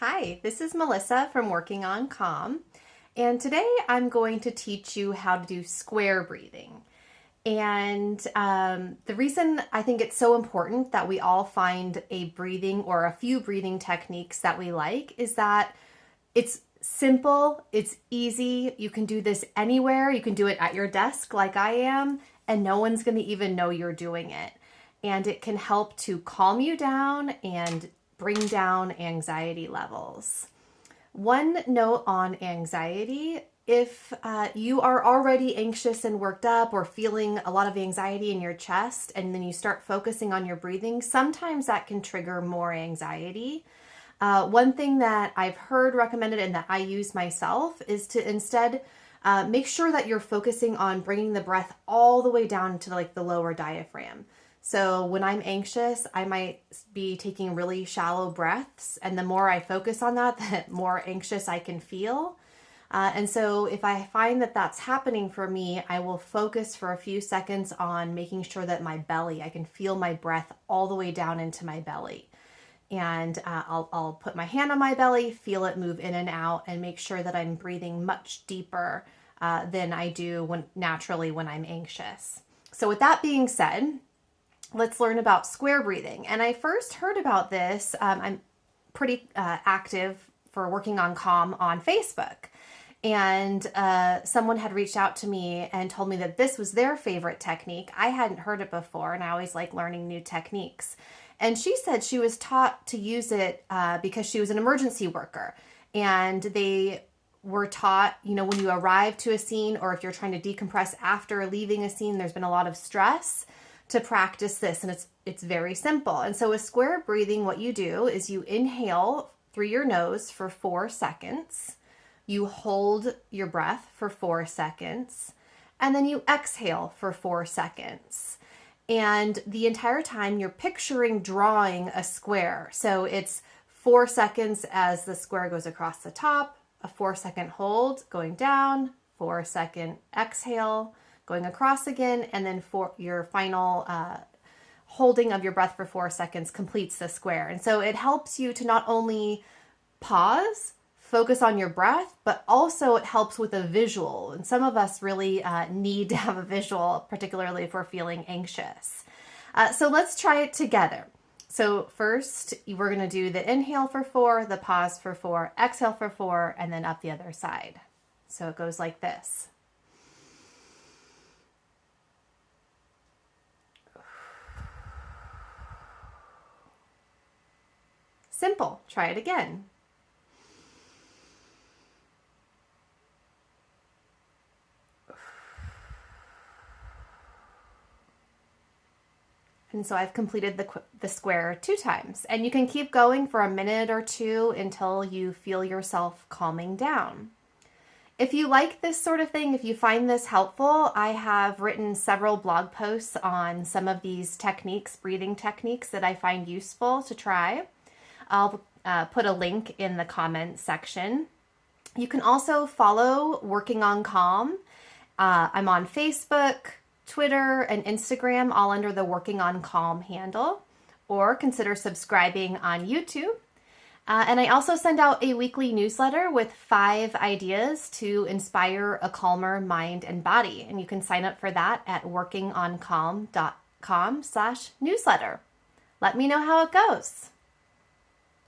Hi, this is Melissa from Working on Calm, and today I'm going to teach you how to do square breathing. And the reason I think it's so important that we all find a breathing or a few breathing techniques that we like is that it's simple, it's easy, you can do this anywhere, you can do it at your desk like I am, and no one's going to even know you're doing it. And it can help to calm you down and bring down anxiety levels. One note on anxiety, if you are already anxious and worked up or feeling a lot of anxiety in your chest and then you start focusing on your breathing, sometimes that can trigger more anxiety. One thing that I've heard recommended and that I use myself is to instead make sure that you're focusing on bringing the breath all the way down to the lower diaphragm. So when I'm anxious, I might be taking really shallow breaths, and the more I focus on that, the more anxious I can feel. And so if I find that that's happening for me, I will focus for a few seconds on making sure that my belly, I can feel my breath all the way down into my belly. And I'll put my hand on my belly, feel it move in and out, and make sure that I'm breathing much deeper than I do naturally when I'm anxious. So with that being said, let's learn about square breathing. And I first heard about this, I'm pretty active for Working on Calm on Facebook. And someone had reached out to me and told me that this was their favorite technique. I hadn't heard it before, and I always like learning new techniques. And she said she was taught to use it because she was an emergency worker. And they were taught, when you arrive to a scene or if you're trying to decompress after leaving a scene, there's been a lot of stress, to practice this, and it's very simple. And so with square breathing, what you do is you inhale through your nose for 4 seconds, you hold your breath for 4 seconds, and then you exhale for 4 seconds. And the entire time you're picturing drawing a square. So it's 4 seconds as the square goes across the top, a 4-second hold going down, 4-second exhale, going across again, and then for your final holding of your breath for 4 seconds completes the square. And so it helps you to not only pause, focus on your breath, but also it helps with a visual. And some of us really need to have a visual, particularly if we're feeling anxious. So let's try it together. So first, we're going to do the inhale for 4, the pause for 4, exhale for 4, and then up the other side. So it goes like this. Simple. Try it again. And so I've completed the square 2 times. And you can keep going for a minute or 2 until you feel yourself calming down. If you like this sort of thing, if you find this helpful, I have written several blog posts on some of these techniques, breathing techniques that I find useful to try. I'll put a link in the comments section. You can also follow Working on Calm. I'm on Facebook, Twitter, and Instagram, all under the Working on Calm handle, or consider subscribing on YouTube. And I also send out a weekly newsletter with 5 ideas to inspire a calmer mind and body. And you can sign up for that at workingoncalm.com/newsletter. Let me know how it goes.